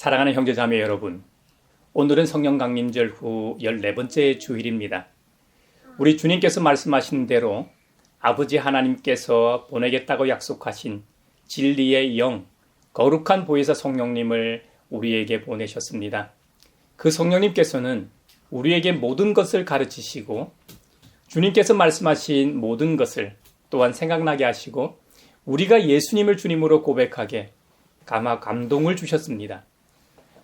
사랑하는 형제자매 여러분, 오늘은 성령 강림절 후 14번째 주일입니다. 우리 주님께서 말씀하신 대로 아버지 하나님께서 보내겠다고 약속하신 진리의 영, 거룩한 보혜사 성령님을 우리에게 보내셨습니다. 그 성령님께서는 우리에게 모든 것을 가르치시고 주님께서 말씀하신 모든 것을 또한 생각나게 하시고 우리가 예수님을 주님으로 고백하게 감동을 주셨습니다.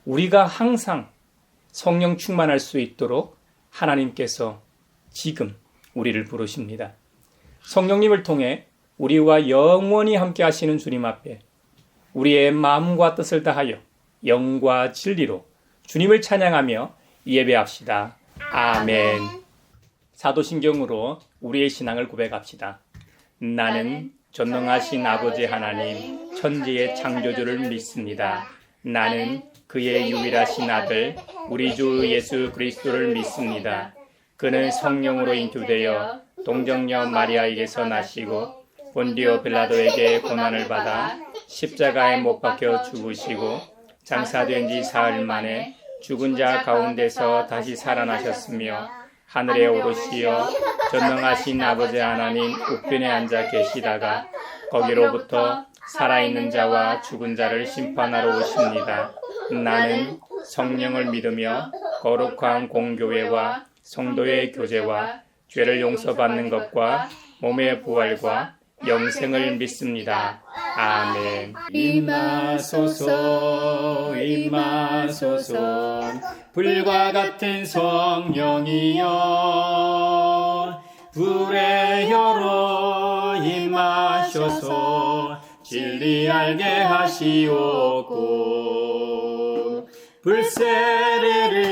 우리가 항상 성령 충만할 수 있도록 하나님께서 지금 우리를 부르십니다. 성령님을 통해 우리와 영원히 함께 하시는 주님 앞에 우리의 마음과 뜻을 다하여 영과 진리로 주님을 찬양하며 예배합시다. 아멘. 사도신경으로 우리의 신앙을 고백합시다. 나는 전능하신 아버지 하나님, 천지의 창조주를 믿습니다. 나는 그의 유일하신 아들, 우리 주 예수 그리스도를 믿습니다. 그는 성령으로 인투되어 동정녀 마리아에게서 나시고 본디오 빌라도에게 고난을 받아 십자가에 못 박혀 죽으시고 장사된 지 사흘 만에 죽은 자 가운데서 다시 살아나셨으며 하늘에 오르시어 전능하신 아버지 하나님 우편에 앉아 계시다가 거기로부터 살아있는 자와 죽은 자를 심판하러 오십니다. 나는 성령을 믿으며 거룩한 공교회와 성도의 교제와 죄를 용서받는 것과 몸의 부활과 영생을 믿습니다. 아멘. 임하소서 임하소서 불과 같은 성령이여 불의 혀로 임하셔서 진리 알게 하시옵고 불세례를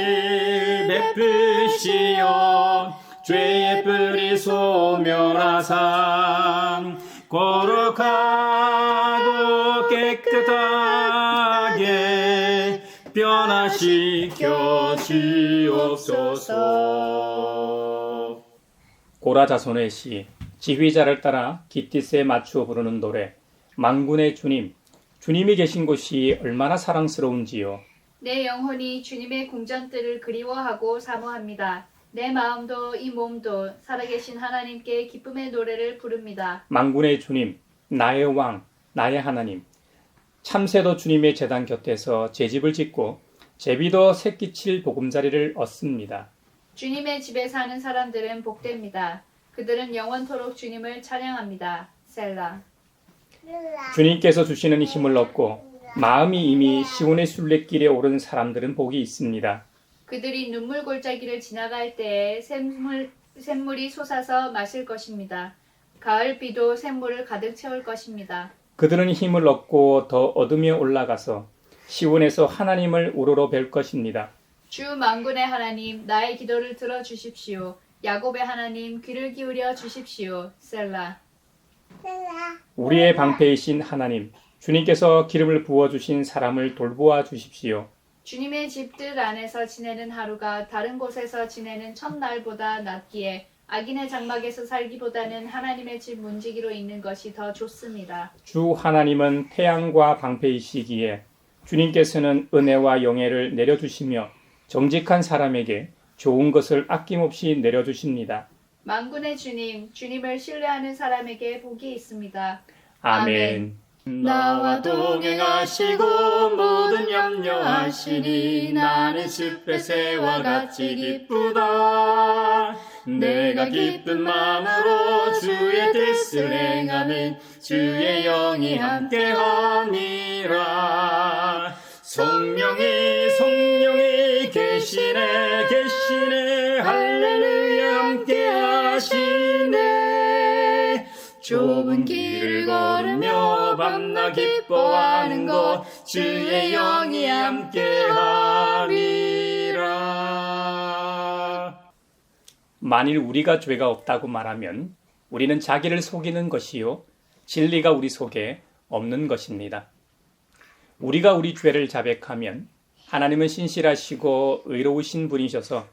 베푸시어 죄의 뿌리 소멸하사 거룩하고 깨끗하게 변화시켜 주옵소서. 고라 자손의 시, 지휘자를 따라 깃딧에 맞추어 부르는 노래. 만군의 주님, 주님이 계신 곳이 얼마나 사랑스러운지요. 내 영혼이 주님의 궁전들을 그리워하고 사모합니다. 내 마음도 이 몸도 살아계신 하나님께 기쁨의 노래를 부릅니다. 만군의 주님, 나의 왕, 나의 하나님. 참새도 주님의 제단 곁에서 제집을 짓고 제비도 새끼칠 보금자리를 얻습니다. 주님의 집에 사는 사람들은 복됩니다. 그들은 영원토록 주님을 찬양합니다. 셀라. 주님께서 주시는 힘을 얻고 마음이 이미 시온의 순례길에 오른 사람들은 복이 있습니다. 그들이 눈물 골짜기를 지나갈 때에 샘물이 솟아서 마실 것입니다. 가을 비도 샘물을 가득 채울 것입니다. 그들은 힘을 얻고 더 얻으며 올라가서 시온에서 하나님을 우러러 뵐 것입니다. 주 만군의 하나님, 나의 기도를 들어주십시오. 야곱의 하나님, 귀를 기울여 주십시오. 셀라. 우리의 방패이신 하나님, 주님께서 기름을 부어주신 사람을 돌보아 주십시오. 주님의 집들 안에서 지내는 하루가 다른 곳에서 지내는 첫날보다 낫기에 악인의 장막에서 살기보다는 하나님의 집 문지기로 있는 것이 더 좋습니다. 주 하나님은 태양과 방패이시기에 주님께서는 은혜와 영예를 내려주시며 정직한 사람에게 좋은 것을 아낌없이 내려주십니다. 만군의 주님, 주님을 신뢰하는 사람에게 복이 있습니다. 아멘. 나와 동행하시고 모든 염려하시니 나는 숲의 새와 같이 기쁘다. 내가 기쁜 마음으로 주의 뜻을 행하면 주의 영이 함께하니라. 성령이 계시네 할렐루야 함께하시네. 좁은 길을 걸으며 밤낮 기뻐하는 것 주의 영이 함께하리라. 만일 우리가 죄가 없다고 말하면 우리는 자기를 속이는 것이요 진리가 우리 속에 없는 것입니다. 우리가 우리 죄를 자백하면 하나님은 신실하시고 의로우신 분이셔서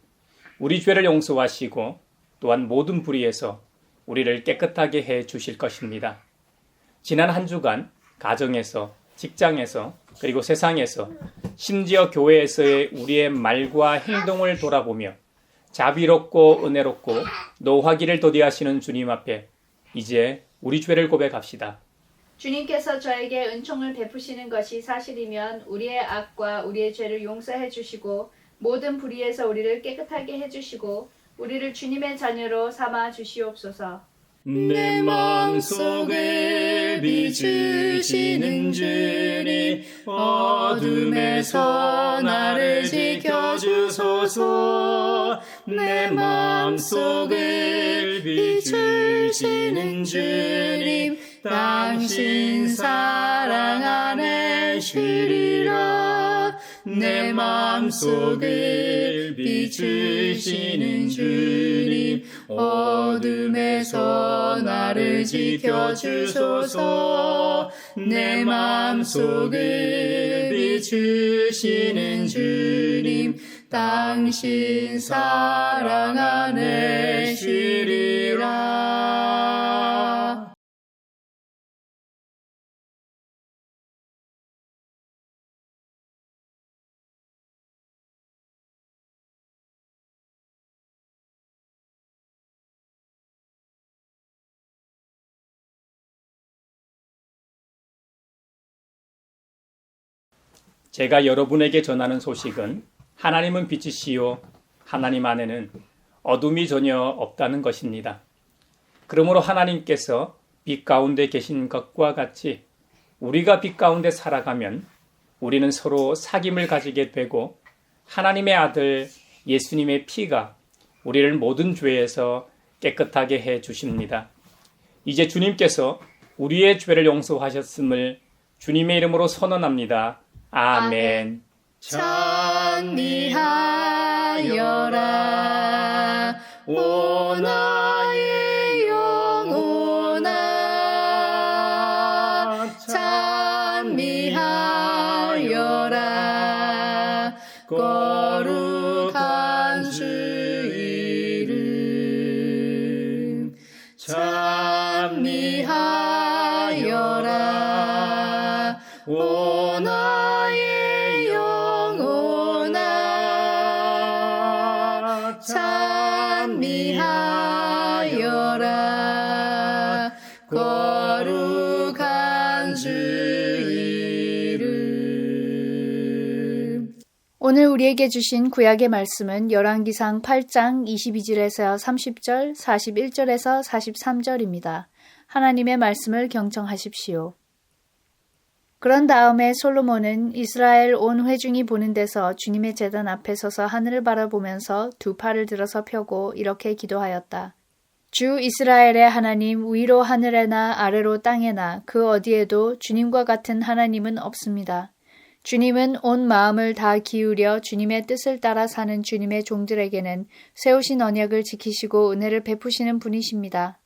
우리 죄를 용서하시고 또한 모든 불의에서 우리를 깨끗하게 해 주실 것입니다. 지난 한 주간 가정에서 직장에서 그리고 세상에서 심지어 교회에서의 우리의 말과 행동을 돌아보며 자비롭고 은혜롭고 노하기를 도디하시는 주님 앞에 이제 우리 죄를 고백합시다. 주님께서 저에게 은총을 베푸시는 것이 사실이면 우리의 악과 우리의 죄를 용서해 주시고 모든 불의에서 우리를 깨끗하게 해주시고 우리를 주님의 자녀로 삼아 주시옵소서. 내 마음속에 비추시는 주님 어둠에서 나를 지켜주소서. 내 마음속에 비추시는 주님 당신 사랑 안에 쉬리라. 내 마음속에 비추시는 주님 어둠에서 나를 지켜주소서. 내 마음속에 비추시는 주님 당신 사랑 안에 쉬리라. 제가 여러분에게 전하는 소식은 하나님은 빛이시요 하나님 안에는 어둠이 전혀 없다는 것입니다. 그러므로 하나님께서 빛 가운데 계신 것과 같이 우리가 빛 가운데 살아가면 우리는 서로 사귐을 가지게 되고 하나님의 아들 예수님의 피가 우리를 모든 죄에서 깨끗하게 해 주십니다. 이제 주님께서 우리의 죄를 용서하셨음을 주님의 이름으로 선언합니다. 아멘. 찬미하여라 오 나의 영혼아. 찬미하여라 거룩한 주 이름. 찬미하여라 오 나의 영혼아. 찬미하여라 거룩한 주 이름. 오늘 우리에게 주신 구약의 말씀은 열왕기상 8장 22절에서 30절, 41절에서 43절입니다. 하나님의 말씀을 경청하십시오. 그런 다음에 솔로몬은 이스라엘 온 회중이 보는 데서 주님의 제단 앞에 서서 하늘을 바라보면서 두 팔을 들어서 펴고 이렇게 기도하였다. 주 이스라엘의 하나님, 위로 하늘에나 아래로 땅에나 그 어디에도 주님과 같은 하나님은 없습니다. 주님은 온 마음을 다 기울여 주님의 뜻을 따라 사는 주님의 종들에게는 세우신 언약을 지키시고 은혜를 베푸시는 분이십니다.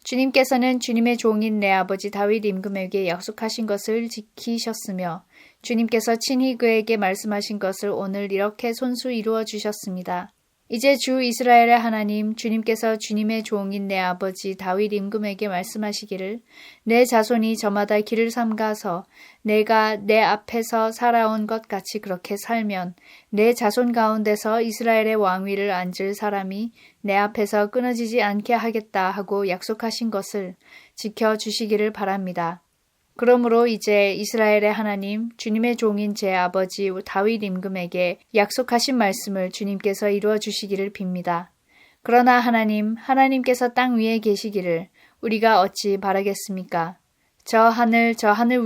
주님께서는 주님의 종인 내 아버지 다윗 임금에게 약속하신 것을 지키셨으며 주님께서 친히 그에게 말씀하신 것을 오늘 이렇게 손수 이루어 주셨습니다. 이제 주 이스라엘의 하나님 주님께서 주님의 종인 내 아버지 다윗 임금에게 말씀하시기를 내 자손이 저마다 길을 삼가서 내가 내 앞에서 살아온 것 같이 그렇게 살면 내 자손 가운데서 이스라엘의 왕위를 앉을 사람이 내 앞에서 끊어지지 않게 하겠다 하고 약속하신 것을 지켜주시기를 바랍니다. 그러므로 이제 이스라엘의 하나님, 주님의 종인 제 아버지 다윗 임금에게 약속하신 말씀을 주님께서 이루어 주시기를 빕니다. 그러나 하나님께서 땅 위에 계시기를 우리가 어찌 바라겠습니까? 저 하늘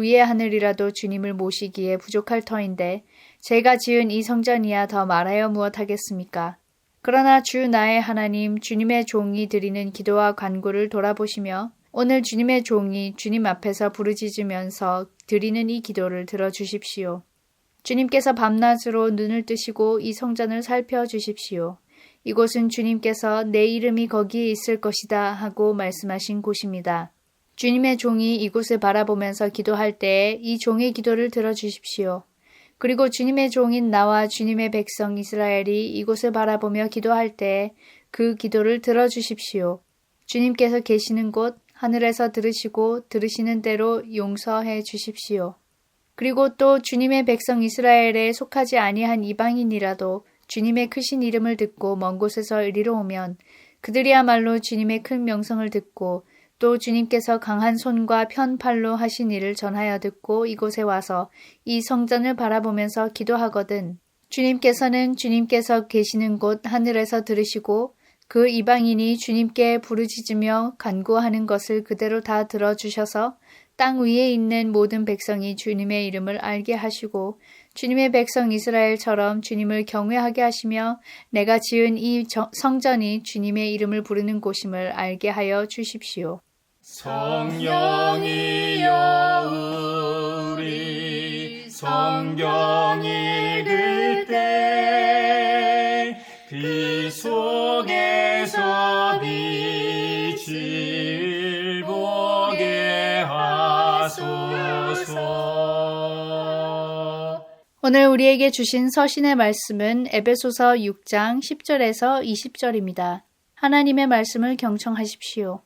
위의 하늘이라도 주님을 모시기에 부족할 터인데 제가 지은 이 성전이야 더 말하여 무엇하겠습니까? 그러나 주 나의 하나님, 주님의 종이 드리는 기도와 간구를 돌아보시며 오늘 주님의 종이 주님 앞에서 부르짖으면서 드리는 이 기도를 들어주십시오. 주님께서 밤낮으로 눈을 뜨시고 이 성전을 살펴주십시오. 이곳은 주님께서 내 이름이 거기에 있을 것이다 하고 말씀하신 곳입니다. 주님의 종이 이곳을 바라보면서 기도할 때에 이 종의 기도를 들어주십시오. 그리고 주님의 종인 나와 주님의 백성 이스라엘이 이곳을 바라보며 기도할 때에 그 기도를 들어주십시오. 주님께서 계시는 곳 하늘에서 들으시고 들으시는 대로 용서해 주십시오. 그리고 또 주님의 백성 이스라엘에 속하지 아니한 이방인이라도 주님의 크신 이름을 듣고 먼 곳에서 이리로 오면 그들이야말로 주님의 큰 명성을 듣고 또 주님께서 강한 손과 편 팔로 하신 일을 전하여 듣고 이곳에 와서 이 성전을 바라보면서 기도하거든 주님께서는 주님께서 계시는 곳 하늘에서 들으시고 그 이방인이 주님께 부르짖으며 간구하는 것을 그대로 다 들어주셔서 땅 위에 있는 모든 백성이 주님의 이름을 알게 하시고 주님의 백성 이스라엘처럼 주님을 경외하게 하시며 내가 지은 이 성전이 주님의 이름을 부르는 곳임을 알게 하여 주십시오. 성령이여 우리 성경 읽을 때 그 속에서 빛을 보게 하소서. 오늘 우리에게 주신 서신의 말씀은 에베소서 6장 10절에서 20절입니다. 하나님의 말씀을 경청하십시오.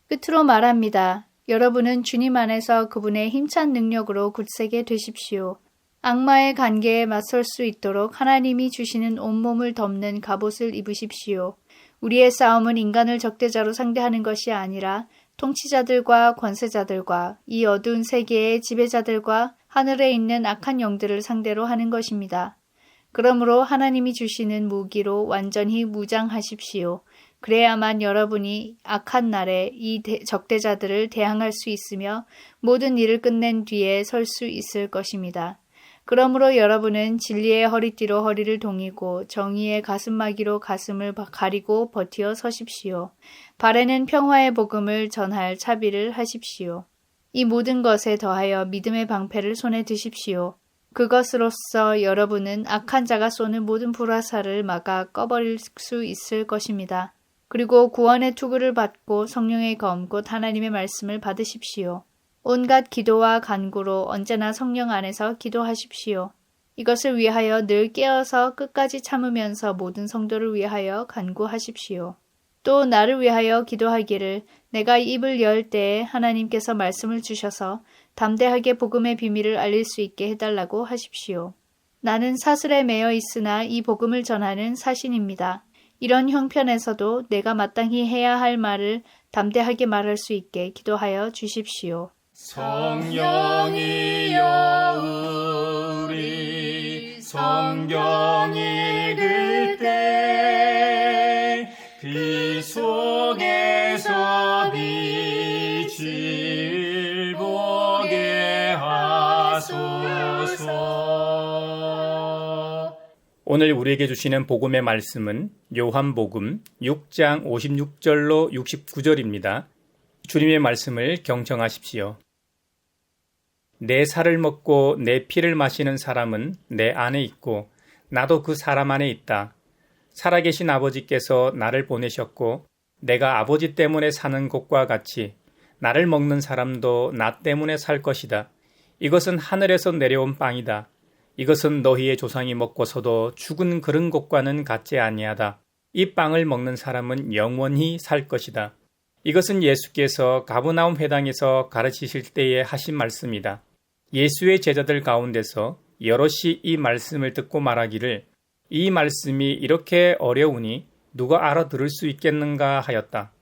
끝으로 말합니다. 여러분은 주님 안에서 그분의 힘찬 능력으로 굳세게 되십시오. 악마의 관계에 맞설 수 있도록 하나님이 주시는 온몸을 덮는 갑옷을 입으십시오. 우리의 싸움은 인간을 적대자로 상대하는 것이 아니라 통치자들과 권세자들과 이 어두운 세계의 지배자들과 하늘에 있는 악한 영들을 상대로 하는 것입니다. 그러므로 하나님이 주시는 무기로 완전히 무장하십시오. 그래야만 여러분이 악한 날에 이 적대자들을 대항할 수 있으며 모든 일을 끝낸 뒤에 설 수 있을 것입니다. 그러므로 여러분은 진리의 허리띠로 허리를 동이고 정의의 가슴막이로 가슴을 가리고 버티어 서십시오. 발에는 평화의 복음을 전할 차비를 하십시오. 이 모든 것에 더하여 믿음의 방패를 손에 드십시오. 그것으로써 여러분은 악한 자가 쏘는 모든 불화살을 막아 꺼버릴 수 있을 것입니다. 그리고 구원의 투구를 받고 성령의 검 곧 하나님의 말씀을 받으십시오. 온갖 기도와 간구로 언제나 성령 안에서 기도하십시오. 이것을 위하여 늘 깨어서 끝까지 참으면서 모든 성도를 위하여 간구하십시오. 또 나를 위하여 기도하기를 내가 입을 열 때에 하나님께서 말씀을 주셔서 담대하게 복음의 비밀을 알릴 수 있게 해달라고 하십시오. 나는 사슬에 매여 있으나 이 복음을 전하는 사신입니다. 이런 형편에서도 내가 마땅히 해야 할 말을 담대하게 말할 수 있게 기도하여 주십시오. 성령이여 우리 성경 읽을 때 그 속에서 빛을 보게 하소서. 오늘 우리에게 주시는 복음의 말씀은 요한복음 6장 56절로 69절입니다. 주님의 말씀을 경청하십시오. 내 살을 먹고 내 피를 마시는 사람은 내 안에 있고 나도 그 사람 안에 있다. 살아계신 아버지께서 나를 보내셨고 내가 아버지 때문에 사는 것과 같이 나를 먹는 사람도 나 때문에 살 것이다. 이것은 하늘에서 내려온 빵이다. 이것은 너희의 조상이 먹고서도 죽은 그런 것과는 같지 아니하다. 이 빵을 먹는 사람은 영원히 살 것이다. 이것은 예수께서 가버나움 회당에서 가르치실 때에 하신 말씀이다. 예수의 제자들 가운데서 여럿이 이 말씀을 듣고 말하기를 이 말씀이 이렇게 어려우니 누가 알아들을 수 있겠는가 하였다.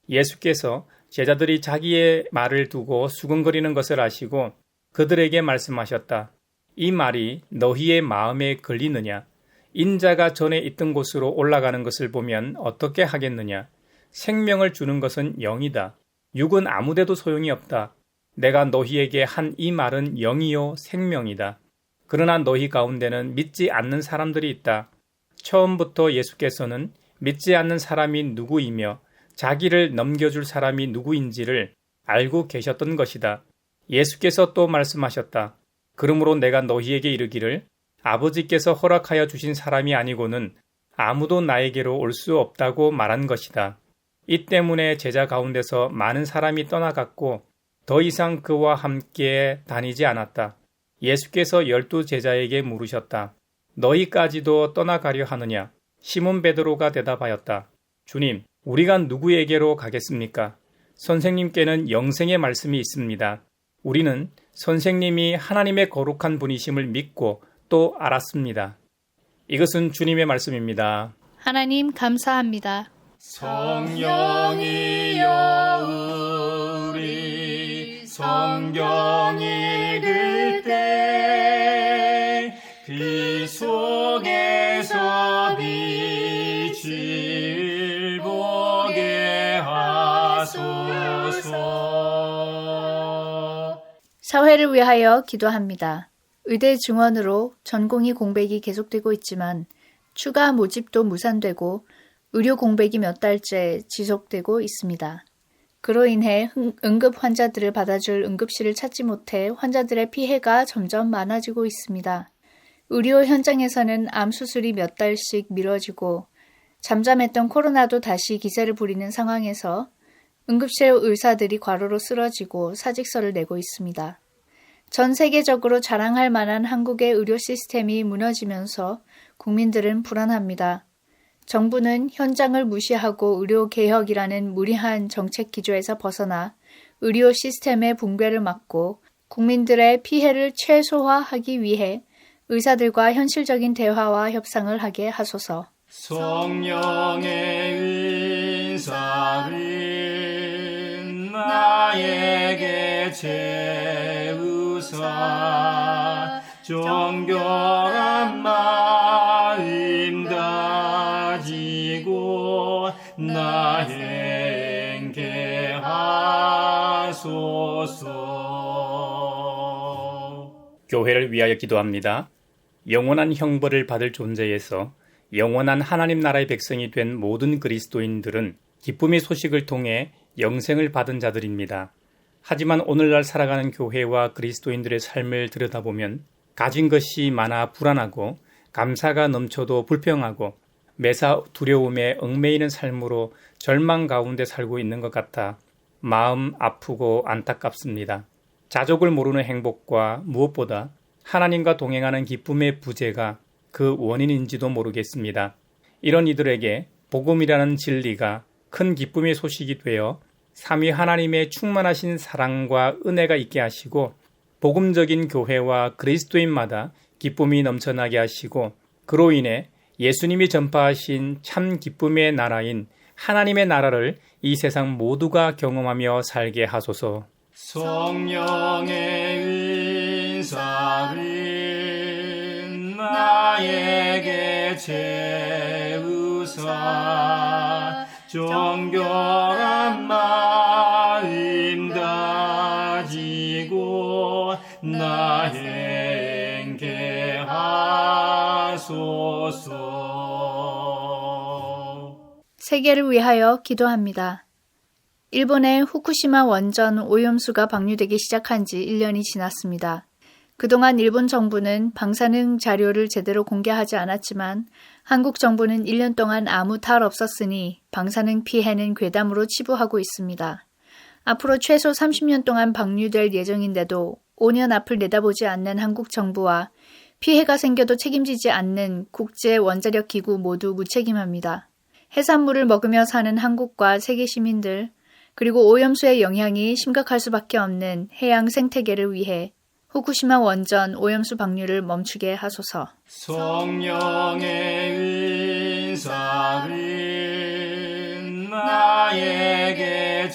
예수께서 제자들이 자기의 말을 두고 수근거리는 것을 아시고 그들에게 말씀하셨다. 이 말이 너희의 마음에 걸리느냐? 인자가 전에 있던 곳으로 올라가는 것을 보면 어떻게 하겠느냐? 생명을 주는 것은 영이다. 육은 아무데도 소용이 없다. 내가 너희에게 한 이 말은 영이요 생명이다. 그러나 너희 가운데는 믿지 않는 사람들이 있다. 처음부터 예수께서는 믿지 않는 사람이 누구이며 자기를 넘겨줄 사람이 누구인지를 알고 계셨던 것이다. 예수께서 또 말씀하셨다. 그러므로 내가 너희에게 이르기를 아버지께서 허락하여 주신 사람이 아니고는 아무도 나에게로 올 수 없다고 말한 것이다. 이 때문에 제자 가운데서 많은 사람이 떠나갔고 더 이상 그와 함께 다니지 않았다. 예수께서 12 제자에게 물으셨다. 너희까지도 떠나가려 하느냐? 시몬 베드로가 대답하였다. 주님, 우리가 누구에게로 가겠습니까? 선생님께는 영생의 말씀이 있습니다. 우리는 선생님이 하나님의 거룩한 분이심을 믿고 또 알았습니다. 이것은 주님의 말씀입니다. 하나님 감사합니다. 성령이여 우리 성경 읽을 때 그 속에서 빛을 보게 하소서. 사회를 위하여 기도합니다. 의대 증원으로 전공의 공백이 계속되고 있지만 추가 모집도 무산되고 의료 공백이 몇 달째 지속되고 있습니다. 그로 인해 응급 환자들을 받아줄 응급실을 찾지 못해 환자들의 피해가 점점 많아지고 있습니다. 의료 현장에서는 암 수술이 몇 달씩 미뤄지고 잠잠했던 코로나도 다시 기세를 부리는 상황에서 응급실 의사들이 과로로 쓰러지고 사직서를 내고 있습니다. 전 세계적으로 자랑할 만한 한국의 의료 시스템이 무너지면서 국민들은 불안합니다. 정부는 현장을 무시하고 의료개혁이라는 무리한 정책 기조에서 벗어나 의료 시스템의 붕괴를 막고 국민들의 피해를 최소화하기 위해 의사들과 현실적인 대화와 협상을 하게 하소서. 성령의 은사를 나에게 채우사 정결한 마음 가지고 나의 행케 하소서. 교회를 위하여 기도합니다. 영원한 형벌을 받을 존재에서 영원한 하나님 나라의 백성이 된 모든 그리스도인들은 기쁨의 소식을 통해 영생을 받은 자들입니다. 하지만 오늘날 살아가는 교회와 그리스도인들의 삶을 들여다보면 가진 것이 많아 불안하고 감사가 넘쳐도 불평하고 매사 두려움에 얽매이는 삶으로 절망 가운데 살고 있는 것 같아 마음 아프고 안타깝습니다. 자족을 모르는 행복과 무엇보다 하나님과 동행하는 기쁨의 부재가 그 원인인지도 모르겠습니다. 이런 이들에게 복음이라는 진리가 큰 기쁨의 소식이 되어 삼위 하나님의 충만하신 사랑과 은혜가 있게 하시고 복음적인 교회와 그리스도인마다 기쁨이 넘쳐나게 하시고 그로 인해 예수님이 전파하신 참 기쁨의 나라인 하나님의 나라를 이 세상 모두가 경험하며 살게 하소서. 성령의 은사를 나에게 채우사 정결한 마음 가지고 나의 행케 하소서. 세계를 위하여 기도합니다. 일본의 후쿠시마 원전 오염수가 방류되기 시작한 지 1년이 지났습니다. 그동안 일본 정부는 방사능 자료를 제대로 공개하지 않았지만 한국 정부는 1년 동안 아무 탈 없었으니 방사능 피해는 괴담으로 치부하고 있습니다. 앞으로 최소 30년 동안 방류될 예정인데도 5년 앞을 내다보지 않는 한국 정부와 피해가 생겨도 책임지지 않는 국제 원자력 기구 모두 무책임합니다. 해산물을 먹으며 사는 한국과 세계 시민들 그리고 오염수의 영향이 심각할 수밖에 없는 해양 생태계를 위해 후쿠시마 원전 오염수 방류를 멈추게 하소서. 성령의 은사를 나에게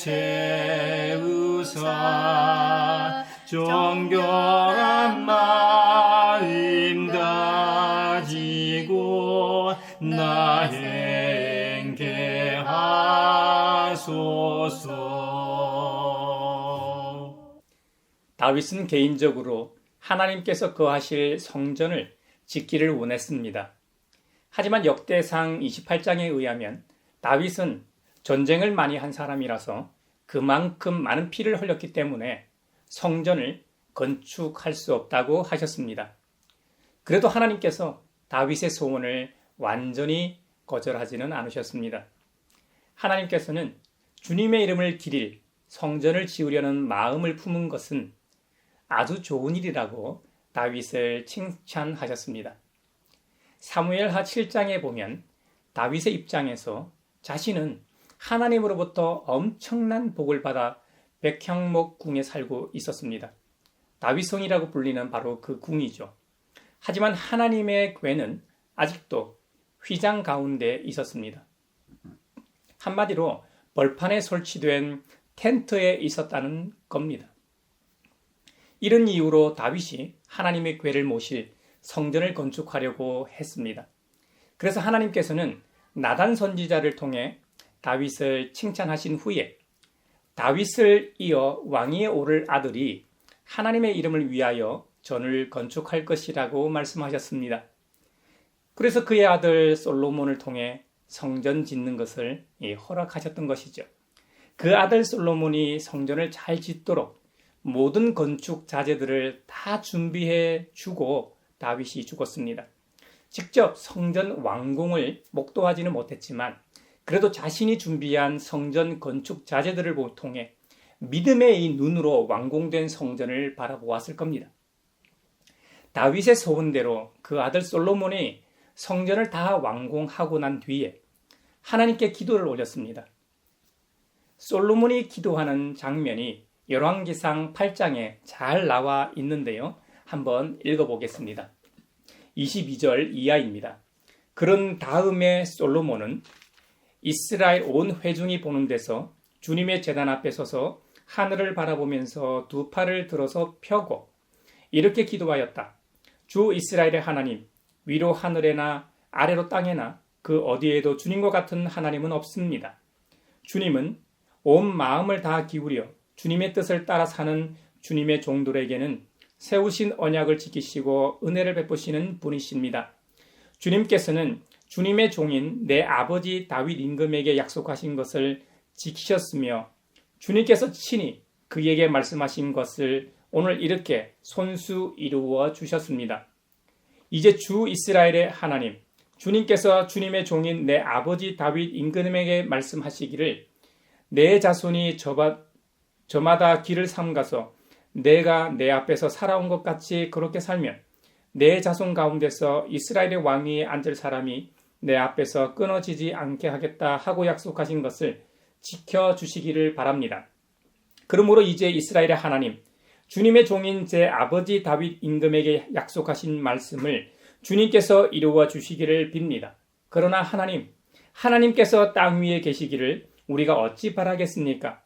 채우사 정결한 마음 가지고 나의 행케 하소서. 다윗은 개인적으로 하나님께서 거하실 성전을 짓기를 원했습니다. 하지만 역대상 28장에 의하면 다윗은 전쟁을 많이 한 사람이라서 그만큼 많은 피를 흘렸기 때문에 성전을 건축할 수 없다고 하셨습니다. 그래도 하나님께서 다윗의 소원을 완전히 거절하지는 않으셨습니다. 하나님께서는 주님의 이름을 기릴 성전을 지으려는 마음을 품은 것은 아주 좋은 일이라고 다윗을 칭찬하셨습니다. 사무엘하 7장에 보면 다윗의 입장에서 자신은 하나님으로부터 엄청난 복을 받아 백향목 궁에 살고 있었습니다. 다윗성이라고 불리는 바로 그 궁이죠. 하지만 하나님의 궤는 아직도 휘장 가운데 있었습니다. 한마디로 벌판에 설치된 텐트에 있었다는 겁니다. 이런 이유로 다윗이 하나님의 궤를 모실 성전을 건축하려고 했습니다. 그래서 하나님께서는 나단 선지자를 통해 다윗을 칭찬하신 후에 다윗을 이어 왕위에 오를 아들이 하나님의 이름을 위하여 전을 건축할 것이라고 말씀하셨습니다. 그래서 그의 아들 솔로몬을 통해 성전 짓는 것을 허락하셨던 것이죠. 그 아들 솔로몬이 성전을 잘 짓도록 모든 건축 자재들을 다 준비해 주고 다윗이 죽었습니다. 직접 성전 완공을 목도하지는 못했지만 그래도 자신이 준비한 성전 건축 자재들을 통해 믿음의 이 눈으로 완공된 성전을 바라보았을 겁니다. 다윗의 소원대로 그 아들 솔로몬이 성전을 다 완공하고 난 뒤에 하나님께 기도를 올렸습니다. 솔로몬이 기도하는 장면이 열왕기상 8장에 잘 나와 있는데요. 한번 읽어보겠습니다. 22절 이하입니다. 그런 다음에 솔로몬은 이스라엘 온 회중이 보는 데서 주님의 제단 앞에 서서 하늘을 바라보면서 두 팔을 들어서 펴고 이렇게 기도하였다. 주 이스라엘의 하나님, 위로 하늘에나 아래로 땅에나 그 어디에도 주님과 같은 하나님은 없습니다. 주님은 온 마음을 다 기울여 주님의 뜻을 따라 사는 주님의 종들에게는 세우신 언약을 지키시고 은혜를 베푸시는 분이십니다. 주님께서는 주님의 종인 내 아버지 다윗 임금에게 약속하신 것을 지키셨으며 주님께서 친히 그에게 말씀하신 것을 오늘 이렇게 손수 이루어 주셨습니다. 이제 주 이스라엘의 하나님, 주님께서 주님의 종인 내 아버지 다윗 임금에게 말씀하시기를 내 자손이 저마다 길을 삼가서 내가 내 앞에서 살아온 것 같이 그렇게 살면 내 자손 가운데서 이스라엘의 왕위에 앉을 사람이 내 앞에서 끊어지지 않게 하겠다 하고 약속하신 것을 지켜주시기를 바랍니다. 그러므로 이제 이스라엘의 하나님, 주님의 종인 제 아버지 다윗 임금에게 약속하신 말씀을 주님께서 이루어 주시기를 빕니다. 그러나 하나님께서 땅 위에 계시기를 우리가 어찌 바라겠습니까?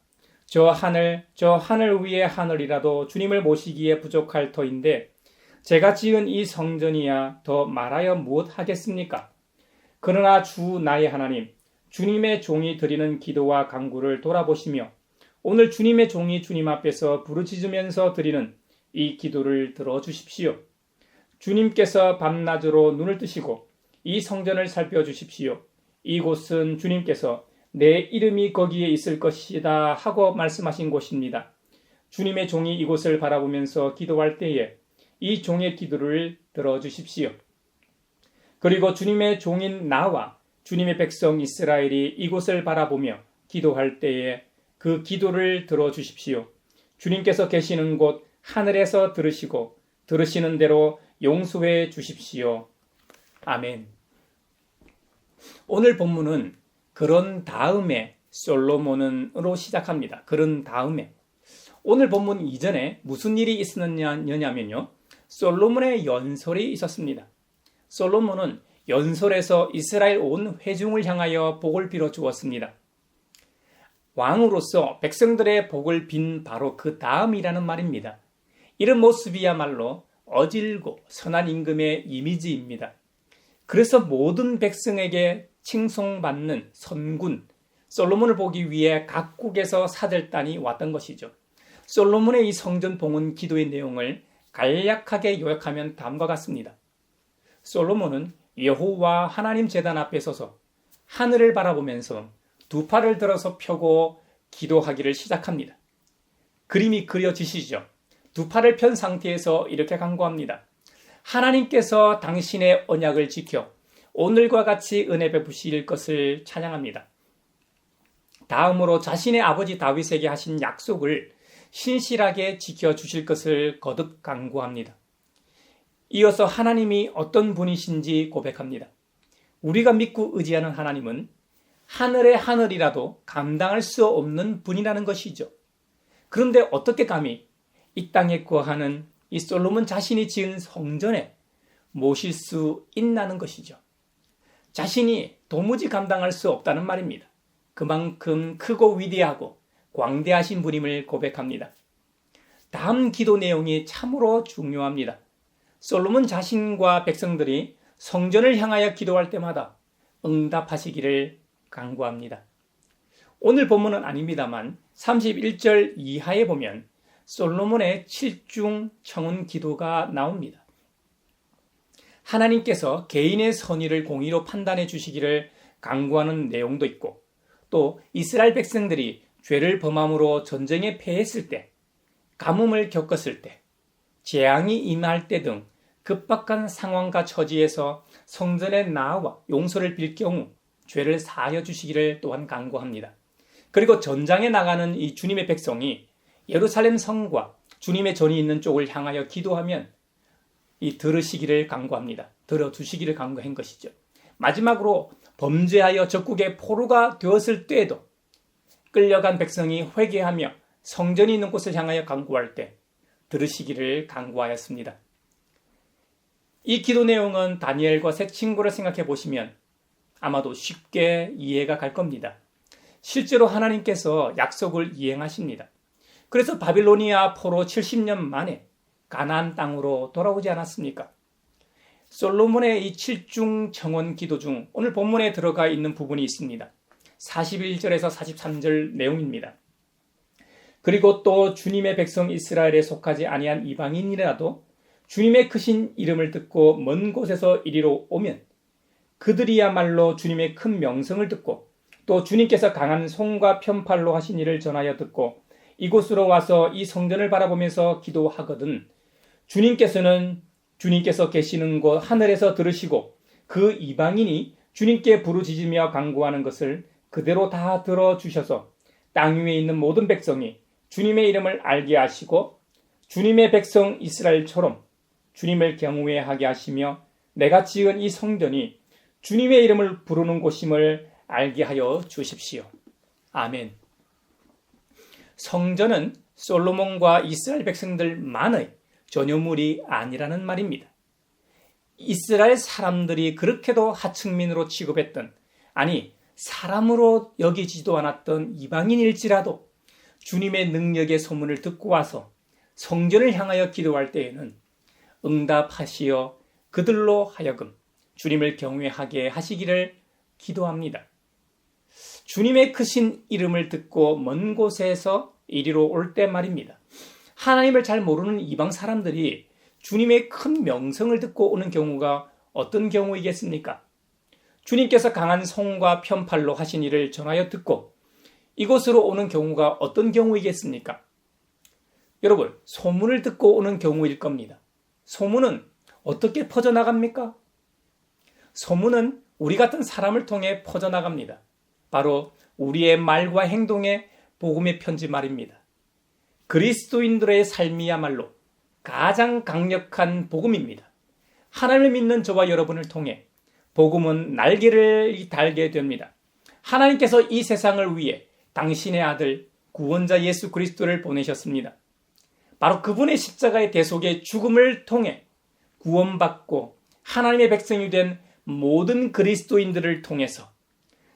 저 하늘 위의 하늘이라도 주님을 모시기에 부족할 터인데 제가 지은 이 성전이야 더 말하여 무엇 하겠습니까? 그러나 주 나의 하나님, 주님의 종이 드리는 기도와 간구를 돌아보시며 오늘 주님의 종이 주님 앞에서 부르짖으면서 드리는 이 기도를 들어주십시오. 주님께서 밤낮으로 눈을 뜨시고 이 성전을 살펴주십시오. 이곳은 주님께서 내 이름이 거기에 있을 것이다 하고 말씀하신 곳입니다. 주님의 종이 이곳을 바라보면서 기도할 때에 이 종의 기도를 들어주십시오. 그리고 주님의 종인 나와 주님의 백성 이스라엘이 이곳을 바라보며 기도할 때에 그 기도를 들어주십시오. 주님께서 계시는 곳 하늘에서 들으시고 들으시는 대로 용서해 주십시오. 아멘. 오늘 본문은 그런 다음에 솔로몬으로 시작합니다. 그런 다음에 오늘 본문 이전에 무슨 일이 있었느냐면요. 솔로몬의 연설이 있었습니다. 솔로몬은 연설에서 이스라엘 온 회중을 향하여 복을 빌어 주었습니다. 왕으로서 백성들의 복을 빈 바로 그 다음이라는 말입니다. 이런 모습이야말로 어질고 선한 임금의 이미지입니다. 그래서 모든 백성에게 칭송받는 선군 솔로몬을 보기 위해 각국에서 사절단이 왔던 것이죠. 솔로몬의 이 성전 봉헌 기도의 내용을 간략하게 요약하면 다음과 같습니다. 솔로몬은 여호와 하나님 제단 앞에 서서 하늘을 바라보면서 두 팔을 들어서 펴고 기도하기를 시작합니다. 그림이 그려지시죠? 두 팔을 편 상태에서 이렇게 간구합니다. 하나님께서 당신의 언약을 지켜 오늘과 같이 은혜 베푸실 것을 찬양합니다. 다음으로 자신의 아버지 다윗에게 하신 약속을 신실하게 지켜주실 것을 거듭 간구합니다. 이어서 하나님이 어떤 분이신지 고백합니다. 우리가 믿고 의지하는 하나님은 하늘의 하늘이라도 감당할 수 없는 분이라는 것이죠. 그런데 어떻게 감히 이 땅에 거하는 이 솔로몬 자신이 지은 성전에 모실 수 있나는 것이죠. 자신이 도무지 감당할 수 없다는 말입니다. 그만큼 크고 위대하고 광대하신 분임을 고백합니다. 다음 기도 내용이 참으로 중요합니다. 솔로몬 자신과 백성들이 성전을 향하여 기도할 때마다 응답하시기를 간구합니다. 오늘 본문은 아닙니다만 31절 이하에 보면 솔로몬의 7중 청혼 기도가 나옵니다. 하나님께서 개인의 선의를 공의로 판단해 주시기를 간구하는 내용도 있고, 또 이스라엘 백성들이 죄를 범함으로 전쟁에 패했을 때, 가뭄을 겪었을 때, 재앙이 임할 때 등 급박한 상황과 처지에서 성전에 나와 용서를 빌 경우 죄를 사하여 주시기를 또한 간구합니다. 그리고 전장에 나가는 이 주님의 백성이 예루살렘 성과 주님의 전이 있는 쪽을 향하여 기도하면 이 들으시기를 간구합니다. 들어주시기를 간구한 것이죠. 마지막으로 범죄하여 적국의 포로가 되었을 때에도 끌려간 백성이 회개하며 성전이 있는 곳을 향하여 간구할 때 들으시기를 간구하였습니다. 이 기도 내용은 다니엘과 새 친구를 생각해 보시면 아마도 쉽게 이해가 갈 겁니다. 실제로 하나님께서 약속을 이행하십니다. 그래서 바빌로니아 포로 70년 만에 가나안 땅으로 돌아오지 않았습니까? 솔로몬의 이 7중 청혼 기도 중 오늘 본문에 들어가 있는 부분이 있습니다. 41절에서 43절 내용입니다. 그리고 또 주님의 백성 이스라엘에 속하지 아니한 이방인이라도 주님의 크신 이름을 듣고 먼 곳에서 이리로 오면 그들이야말로 주님의 큰 명성을 듣고 또 주님께서 강한 손과 편팔로 하신 일을 전하여 듣고 이곳으로 와서 이 성전을 바라보면서 기도하거든 주님께서 계시는 곳 하늘에서 들으시고 그 이방인이 주님께 부르짖으며 간구하는 것을 그대로 다 들어주셔서 땅 위에 있는 모든 백성이 주님의 이름을 알게 하시고 주님의 백성 이스라엘처럼 주님을 경외하게 하시며 내가 지은 이 성전이 주님의 이름을 부르는 곳임을 알게 하여 주십시오. 아멘. 성전은 솔로몬과 이스라엘 백성들만의 전유물이 아니라는 말입니다. 이스라엘 사람들이 그렇게도 하층민으로 취급했던, 아니 사람으로 여기지도 않았던 이방인일지라도 주님의 능력의 소문을 듣고 와서 성전을 향하여 기도할 때에는 응답하시어 그들로 하여금 주님을 경외하게 하시기를 기도합니다. 주님의 크신 이름을 듣고 먼 곳에서 이리로 올 때 말입니다. 하나님을 잘 모르는 이방 사람들이 주님의 큰 명성을 듣고 오는 경우가 어떤 경우이겠습니까? 주님께서 강한 손과 편팔로 하신 일을 전하여 듣고 이곳으로 오는 경우가 어떤 경우이겠습니까? 여러분, 소문을 듣고 오는 경우일 겁니다. 소문은 어떻게 퍼져나갑니까? 소문은 우리 같은 사람을 통해 퍼져나갑니다. 바로 우리의 말과 행동의 복음의 편지 말입니다. 그리스도인들의 삶이야말로 가장 강력한 복음입니다. 하나님을 믿는 저와 여러분을 통해 복음은 날개를 달게 됩니다. 하나님께서 이 세상을 위해 당신의 아들 구원자 예수 그리스도를 보내셨습니다. 바로 그분의 십자가의 대속의 죽음을 통해 구원받고 하나님의 백성이 된 모든 그리스도인들을 통해서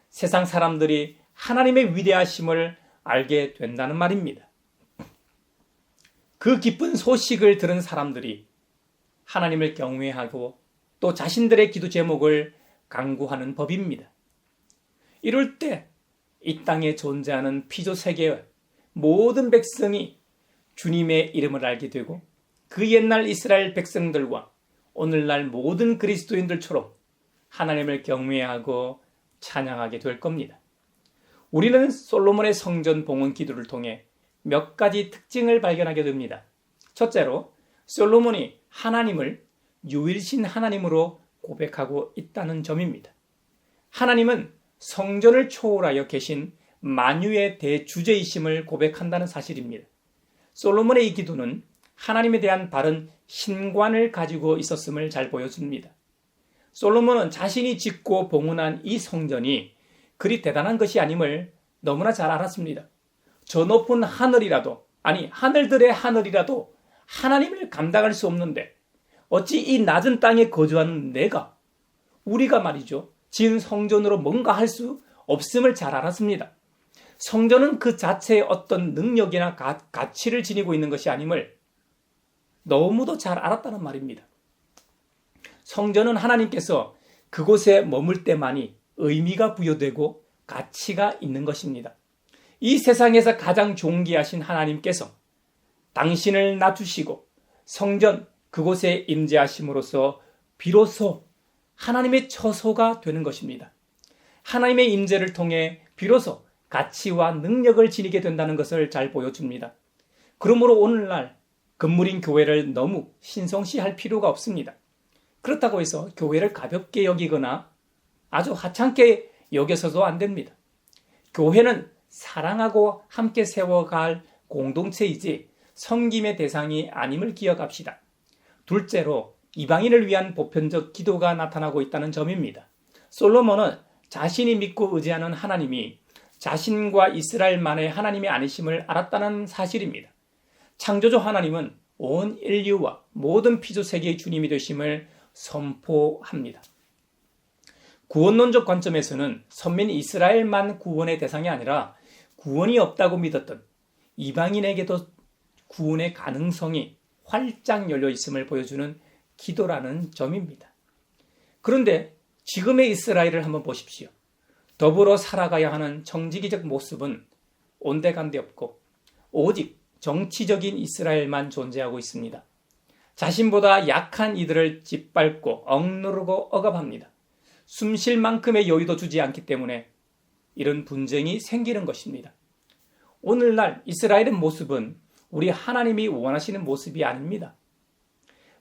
세상 사람들이 하나님의 위대하심을 알게 된다는 말입니다. 그 기쁜 소식을 들은 사람들이 하나님을 경외하고 또 자신들의 기도 제목을 간구하는 법입니다. 이럴 때 이 땅에 존재하는 피조 세계의 모든 백성이 주님의 이름을 알게 되고 그 옛날 이스라엘 백성들과 오늘날 모든 그리스도인들처럼 하나님을 경외하고 찬양하게 될 겁니다. 우리는 솔로몬의 성전 봉헌 기도를 통해 몇 가지 특징을 발견하게 됩니다. 첫째로 솔로몬이 하나님을 유일신 하나님으로 고백하고 있다는 점입니다. 하나님은 성전을 초월하여 계신 만유의 대주제이심을 고백한다는 사실입니다. 솔로몬의 이 기도는 하나님에 대한 바른 신관을 가지고 있었음을 잘 보여줍니다. 솔로몬은 자신이 짓고 봉헌한 이 성전이 그리 대단한 것이 아님을 너무나 잘 알았습니다. 저 높은 하늘이라도 아니 하늘들의 하늘이라도 하나님을 감당할 수 없는데 어찌 이 낮은 땅에 거주하는 우리가 말이죠, 지은 성전으로 뭔가 할 수 없음을 잘 알았습니다. 성전은 그 자체의 어떤 능력이나 가치를 지니고 있는 것이 아님을 너무도 잘 알았다는 말입니다. 성전은 하나님께서 그곳에 머물 때만이 의미가 부여되고 가치가 있는 것입니다. 이 세상에서 가장 존귀하신 하나님께서 당신을 낮추시고 성전 그곳에 임재하심으로써 비로소 하나님의 처소가 되는 것입니다. 하나님의 임재를 통해 비로소 가치와 능력을 지니게 된다는 것을 잘 보여줍니다. 그러므로 오늘날 건물인 교회를 너무 신성시할 필요가 없습니다. 그렇다고 해서 교회를 가볍게 여기거나 아주 하찮게 여겨서도 안 됩니다. 교회는 사랑하고 함께 세워갈 공동체이지 섬김의 대상이 아님을 기억합시다. 둘째로 이방인을 위한 보편적 기도가 나타나고 있다는 점입니다. 솔로몬은 자신이 믿고 의지하는 하나님이 자신과 이스라엘만의 하나님이 아니심을 알았다는 사실입니다. 창조주 하나님은 온 인류와 모든 피조 세계의 주님이 되심을 선포합니다. 구원론적 관점에서는 선민 이스라엘만 구원의 대상이 아니라 구원이 없다고 믿었던 이방인에게도 구원의 가능성이 활짝 열려 있음을 보여주는 기도라는 점입니다. 그런데 지금의 이스라엘을 한번 보십시오. 더불어 살아가야 하는 정치기적 모습은 온데간데 없고 오직 정치적인 이스라엘만 존재하고 있습니다. 자신보다 약한 이들을 짓밟고 억누르고 억압합니다. 숨 쉴 만큼의 여유도 주지 않기 때문에 이런 분쟁이 생기는 것입니다. 오늘날 이스라엘의 모습은 우리 하나님이 원하시는 모습이 아닙니다.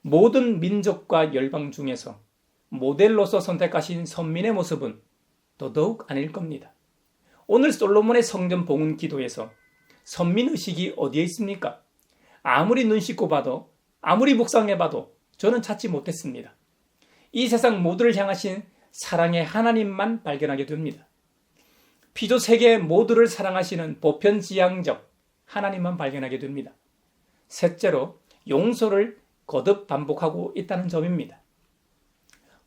모든 민족과 열방 중에서 모델로서 선택하신 선민의 모습은 더더욱 아닐 겁니다. 오늘 솔로몬의 성전 봉헌 기도에서 선민의식이 어디에 있습니까? 아무리 눈 씻고 봐도 아무리 묵상해봐도 저는 찾지 못했습니다. 이 세상 모두를 향하신 사랑의 하나님만 발견하게 됩니다. 피조 세계 모두를 사랑하시는 보편지향적 하나님만 발견하게 됩니다. 셋째로 용서를 거듭 반복하고 있다는 점입니다.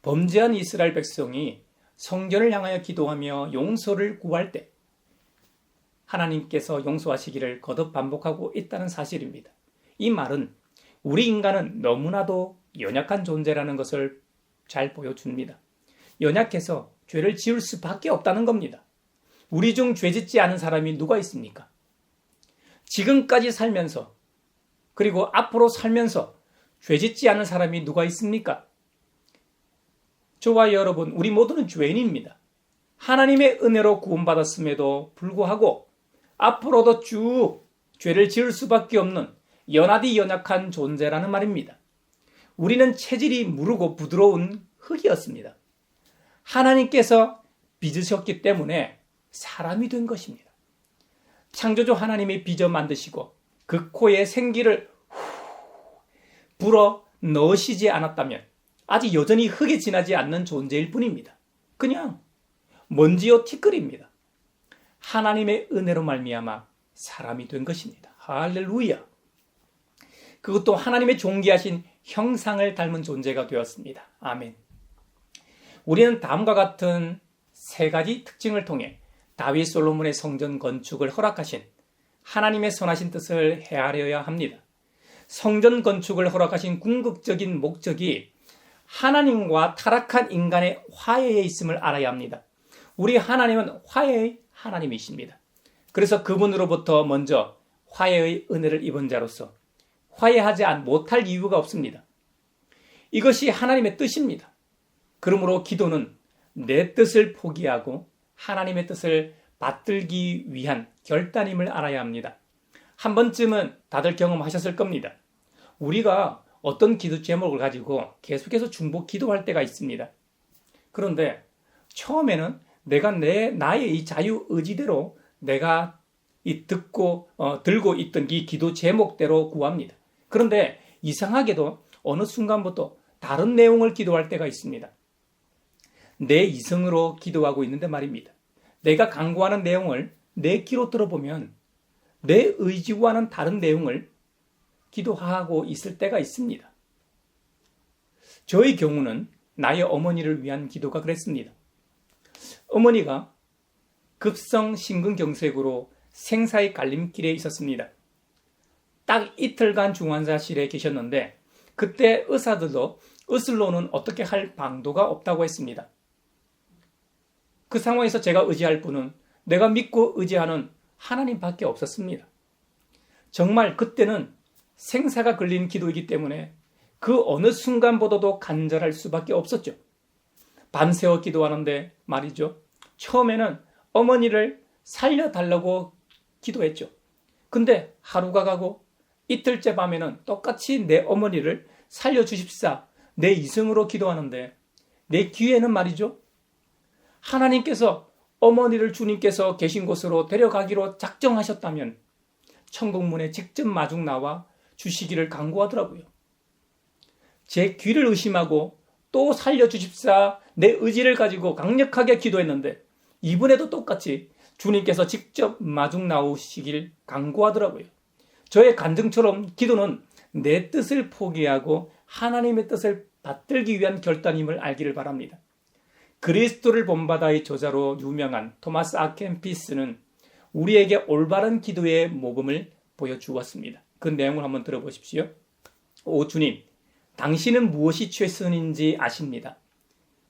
범죄한 이스라엘 백성이 성전을 향하여 기도하며 용서를 구할 때 하나님께서 용서하시기를 거듭 반복하고 있다는 사실입니다. 이 말은 우리 인간은 너무나도 연약한 존재라는 것을 잘 보여줍니다. 연약해서 죄를 지을 수밖에 없다는 겁니다. 우리 중 죄 짓지 않은 사람이 누가 있습니까? 지금까지 살면서 그리고 앞으로 살면서 죄 짓지 않은 사람이 누가 있습니까? 저와 여러분, 우리 모두는 죄인입니다. 하나님의 은혜로 구원받았음에도 불구하고 앞으로도 쭉 죄를 지을 수밖에 없는 연하디 연약한 존재라는 말입니다. 우리는 체질이 무르고 부드러운 흙이었습니다. 하나님께서 빚으셨기 때문에 사람이 된 것입니다. 창조주 하나님이 빚어 만드시고 그 코에 생기를 불어 넣으시지 않았다면 아직 여전히 흙에 지나지 않는 존재일 뿐입니다. 그냥 먼지요 티끌입니다. 하나님의 은혜로 말미암아 사람이 된 것입니다. 할렐루야. 그것도 하나님의 존귀하신 형상을 닮은 존재가 되었습니다. 아멘. 우리는 다음과 같은 세 가지 특징을 통해 다윗 솔로몬의 성전 건축을 허락하신 하나님의 선하신 뜻을 헤아려야 합니다. 성전 건축을 허락하신 궁극적인 목적이 하나님과 타락한 인간의 화해에 있음을 알아야 합니다. 우리 하나님은 화해의 하나님이십니다. 그래서 그분으로부터 먼저 화해의 은혜를 입은 자로서 화해하지 못할 이유가 없습니다. 이것이 하나님의 뜻입니다. 그러므로 기도는 내 뜻을 포기하고 하나님의 뜻을 받들기 위한 결단임을 알아야 합니다. 한 번쯤은 다들 경험하셨을 겁니다. 우리가 어떤 기도 제목을 가지고 계속해서 중복 기도할 때가 있습니다. 그런데 처음에는 내가 나의 이 자유 의지대로 내가 들고 있던 이 기도 제목대로 구합니다. 그런데 이상하게도 어느 순간부터 다른 내용을 기도할 때가 있습니다. 내 이성으로 기도하고 있는데 말입니다. 내가 간구하는 내용을 내 귀로 들어보면 내 의지와는 다른 내용을 기도하고 있을 때가 있습니다. 저의 경우는 나의 어머니를 위한 기도가 그랬습니다. 어머니가 급성 심근경색으로 생사의 갈림길에 있었습니다. 딱 이틀간 중환자실에 계셨는데 그때 의사들도 의술로는 어떻게 할 방도가 없다고 했습니다. 그 상황에서 제가 의지할 분은 내가 믿고 의지하는 하나님밖에 없었습니다. 정말 그때는 생사가 걸린 기도이기 때문에 그 어느 순간보다도 간절할 수밖에 없었죠. 밤새워 기도하는데 말이죠. 처음에는 어머니를 살려달라고 기도했죠. 근데 하루가 가고 이틀째 밤에는 똑같이 내 어머니를 살려주십사 내 이승으로 기도하는데 내 귀에는 말이죠. 하나님께서 어머니를 주님께서 계신 곳으로 데려가기로 작정하셨다면 천국문에 직접 마중 나와 주시기를 간구하더라고요. 제 귀를 의심하고 또 살려주십사 내 의지를 가지고 강력하게 기도했는데 이번에도 똑같이 주님께서 직접 마중 나오시길 간구하더라고요. 저의 간증처럼 기도는 내 뜻을 포기하고 하나님의 뜻을 받들기 위한 결단임을 알기를 바랍니다. 그리스도를 본바다의 저자로 유명한 토마스 아켄피스는 우리에게 올바른 기도의 모범을 보여주었습니다. 그 내용을 한번 들어보십시오. 오 주님, 당신은 무엇이 최선인지 아십니다.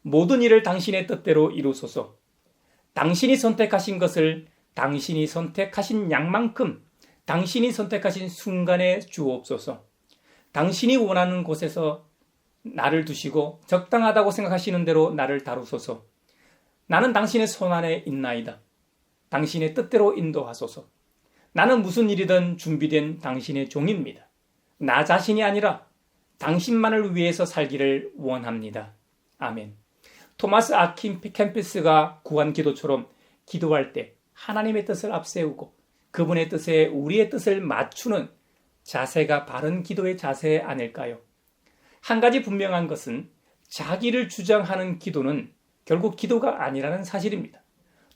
모든 일을 당신의 뜻대로 이루소서. 당신이 선택하신 것을 당신이 선택하신 양만큼 당신이 선택하신 순간에 주옵소서. 당신이 원하는 곳에서 나를 두시고 적당하다고 생각하시는 대로 나를 다루소서. 나는 당신의 손안에 있나이다. 당신의 뜻대로 인도하소서. 나는 무슨 일이든 준비된 당신의 종입니다. 나 자신이 아니라 당신만을 위해서 살기를 원합니다. 아멘. 토마스 아킨캠피스가 구한 기도처럼 기도할 때 하나님의 뜻을 앞세우고 그분의 뜻에 우리의 뜻을 맞추는 자세가 바른 기도의 자세 아닐까요? 한 가지 분명한 것은 자기를 주장하는 기도는 결국 기도가 아니라는 사실입니다.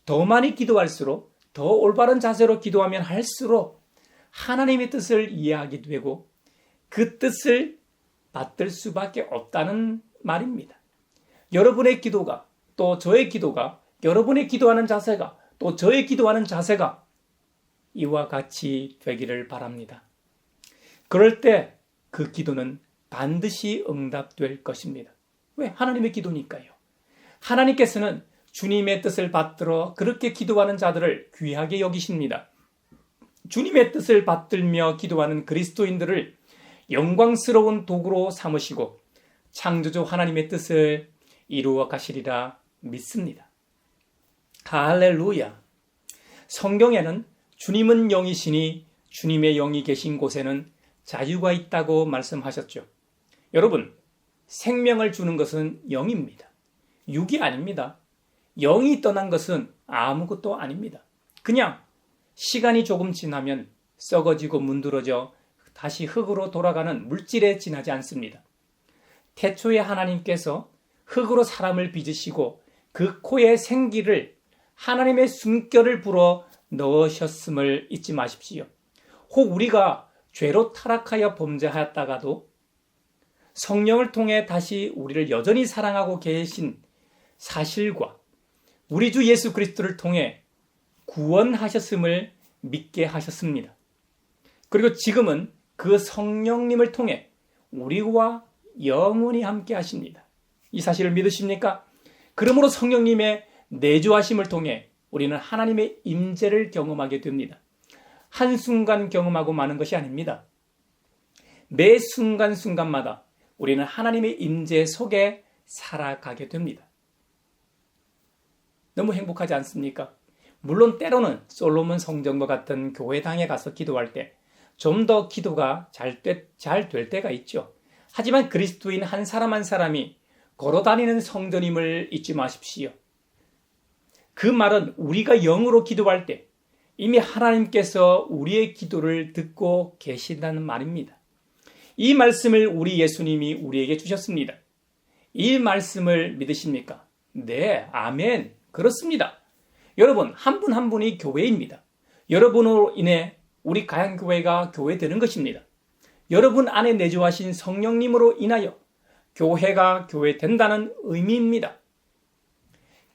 더 많이 기도할수록 더 올바른 자세로 기도하면 할수록 하나님의 뜻을 이해하게 되고 그 뜻을 받들 수밖에 없다는 말입니다. 여러분의 기도가 또 저의 기도가 여러분의 기도하는 자세가 또 저의 기도하는 자세가 이와 같이 되기를 바랍니다. 그럴 때 그 기도는 반드시 응답될 것입니다. 왜? 하나님의 기도니까요. 하나님께서는 주님의 뜻을 받들어 그렇게 기도하는 자들을 귀하게 여기십니다. 주님의 뜻을 받들며 기도하는 그리스도인들을 영광스러운 도구로 삼으시고 창조주 하나님의 뜻을 이루어 가시리라 믿습니다. 할렐루야! 성경에는 주님은 영이시니 주님의 영이 계신 곳에는 자유가 있다고 말씀하셨죠. 여러분, 생명을 주는 것은 영입니다. 육이 아닙니다. 영이 떠난 것은 아무것도 아닙니다. 그냥 시간이 조금 지나면 썩어지고 문드러져 다시 흙으로 돌아가는 물질에 지나지 않습니다. 태초에 하나님께서 흙으로 사람을 빚으시고 그 코에 생기를 하나님의 숨결을 불어 넣으셨음을 잊지 마십시오. 혹 우리가 죄로 타락하여 범죄하였다가도 성령을 통해 다시 우리를 여전히 사랑하고 계신 사실과 우리 주 예수 그리스도를 통해 구원하셨음을 믿게 하셨습니다. 그리고 지금은 그 성령님을 통해 우리와 영원히 함께 하십니다. 이 사실을 믿으십니까? 그러므로 성령님의 내주하심을 통해 우리는 하나님의 임재를 경험하게 됩니다. 한순간 경험하고 마는 것이 아닙니다. 매 순간순간마다 우리는 하나님의 임재 속에 살아가게 됩니다. 너무 행복하지 않습니까? 물론 때로는 솔로몬 성전과 같은 교회당에 가서 기도할 때 좀 더 기도가 잘 될 때가 있죠. 하지만 그리스도인 한 사람 한 사람이 걸어다니는 성전임을 잊지 마십시오. 그 말은 우리가 영으로 기도할 때 이미 하나님께서 우리의 기도를 듣고 계신다는 말입니다. 이 말씀을 우리 예수님이 우리에게 주셨습니다. 이 말씀을 믿으십니까? 네, 아멘. 그렇습니다. 여러분, 한 분 한 분이 교회입니다. 여러분으로 인해 우리 가양교회가 교회되는 것입니다. 여러분 안에 내주하신 성령님으로 인하여 교회가 교회된다는 의미입니다.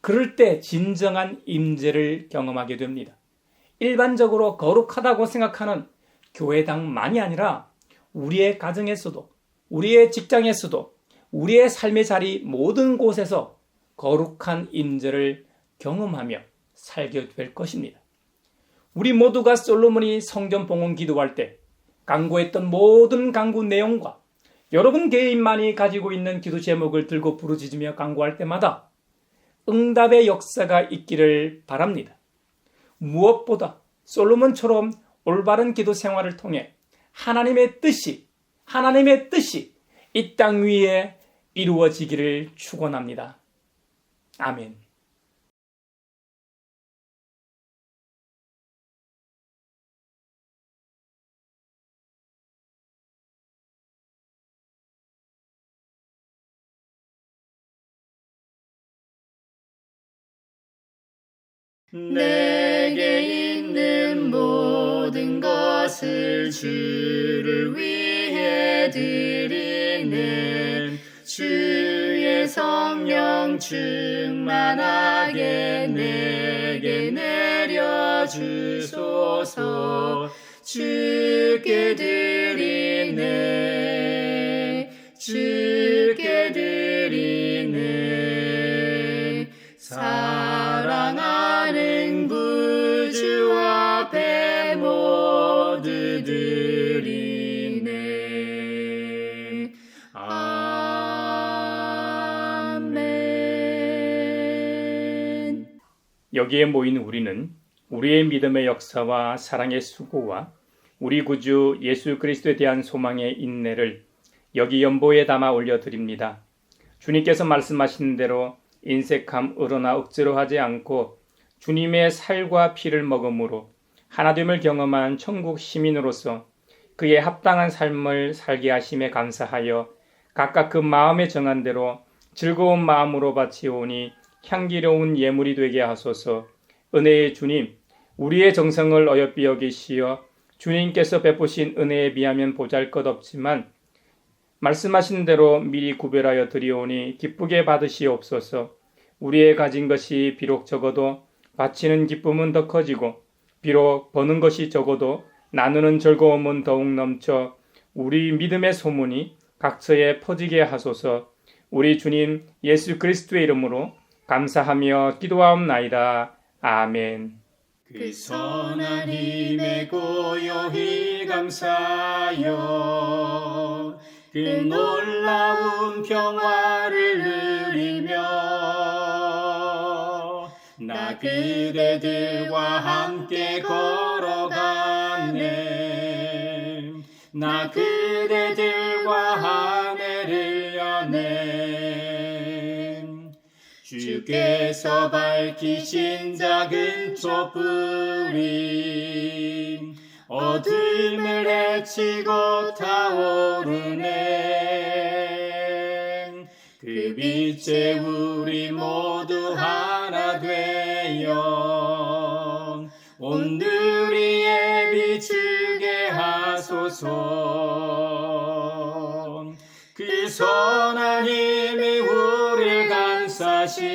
그럴 때 진정한 임재를 경험하게 됩니다. 일반적으로 거룩하다고 생각하는 교회당만이 아니라 우리의 가정에서도, 우리의 직장에서도, 우리의 삶의 자리 모든 곳에서 거룩한 임재를 경험하며 살게 될 것입니다. 우리 모두가 솔로몬이 성전 봉헌 기도할 때 간구했던 모든 간구 내용과 여러분 개인만이 가지고 있는 기도 제목을 들고 부르짖으며 간구할 때마다 응답의 역사가 있기를 바랍니다. 무엇보다 솔로몬처럼 올바른 기도 생활을 통해 하나님의 뜻이 이 땅 위에 이루어지기를 축원합니다. 아멘. 내게 있는 모든 것을 주를 위해 드리네. 주의 성령 충만하게 내게 내려주소서. 주께 드리네. 주께 드리네. 사랑하는 구주 앞에 모두 드리네. 아멘. 여기에 모인 우리는 우리의 믿음의 역사와 사랑의 수고와 우리 구주 예수 그리스도에 대한 소망의 인내를 여기 연보에 담아 올려드립니다. 주님께서 말씀하신 대로 인색함, 의로나 억지로 하지 않고 주님의 살과 피를 먹음으로 하나됨을 경험한 천국 시민으로서 그의 합당한 삶을 살게 하심에 감사하여 각각 그 마음에 정한 대로 즐거운 마음으로 바치오니 향기로운 예물이 되게 하소서. 은혜의 주님, 우리의 정성을 어여삐 여기시어 주님께서 베푸신 은혜에 비하면 보잘것없지만 말씀하신 대로 미리 구별하여 드리오니 기쁘게 받으시옵소서. 우리의 가진 것이 비록 적어도 바치는 기쁨은 더 커지고 비록 버는 것이 적어도 나누는 즐거움은 더욱 넘쳐 우리 믿음의 소문이 각처에 퍼지게 하소서. 우리 주님 예수 그리스도의 이름으로 감사하며 기도하옵나이다. 아멘. 그 선한 힘에 고요히 감사하여 그 놀라운 평화를 누리며 나 그대들과 함께 걸어가네. 나 그대들과 하늘을 여네. 주께서 밝히신 작은 촛불이 어둠을 헤치고 타오르네. 그 빛에 우리 모두 하나 되어 온누리에 비추게 하소서. 그 선한 힘이 우리를 감싸시니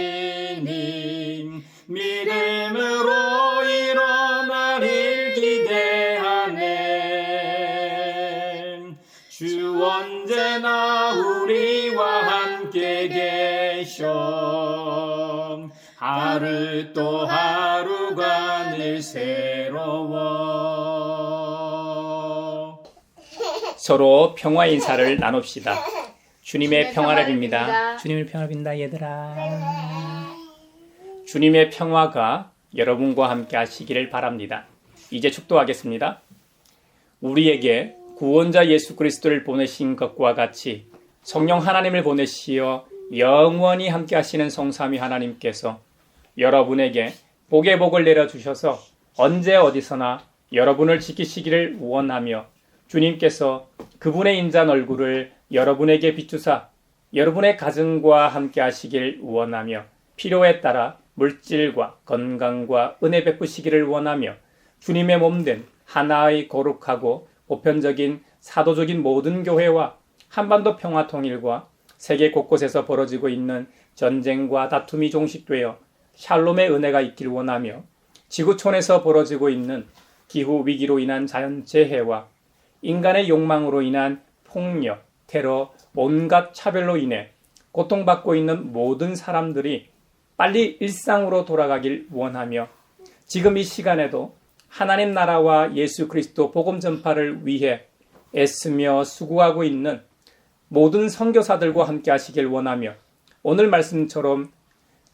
믿음으로 일어나길 기대하네. 주 언제나 우리와 함께 계셔 하루 또 하루가 늘 새로워. 서로 평화 인사를 나눕시다. 주님의 평화를 빕니다. 주님의 평화를 빈다 얘들아. 주님의 평화가 여러분과 함께 하시기를 바랍니다. 이제 축도하겠습니다. 우리에게 구원자 예수 그리스도를 보내신 것과 같이 성령 하나님을 보내시어 영원히 함께 하시는 성삼위 하나님께서 여러분에게 복의 복을 내려주셔서 언제 어디서나 여러분을 지키시기를 원하며 주님께서 그분의 인자한 얼굴을 여러분에게 비추사 여러분의 가정과 함께 하시길 원하며 필요에 따라 물질과 건강과 은혜 베푸시기를 원하며 주님의 몸된 하나의 거룩하고 보편적인 사도적인 모든 교회와 한반도 평화 통일과 세계 곳곳에서 벌어지고 있는 전쟁과 다툼이 종식되어 샬롬의 은혜가 있길 원하며 지구촌에서 벌어지고 있는 기후 위기로 인한 자연재해와 인간의 욕망으로 인한 폭력, 테러, 온갖 차별로 인해 고통받고 있는 모든 사람들이 빨리 일상으로 돌아가길 원하며 지금 이 시간에도 하나님 나라와 예수 그리스도 복음 전파를 위해 애쓰며 수고하고 있는 모든 선교사들과 함께 하시길 원하며 오늘 말씀처럼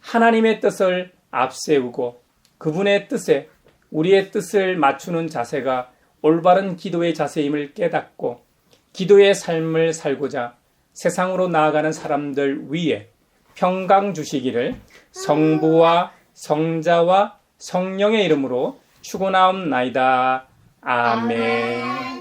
하나님의 뜻을 앞세우고 그분의 뜻에 우리의 뜻을 맞추는 자세가 올바른 기도의 자세임을 깨닫고 기도의 삶을 살고자 세상으로 나아가는 사람들 위에 평강 주시기를 성부와 성자와 성령의 이름으로 축원하옵나이다. 아멘.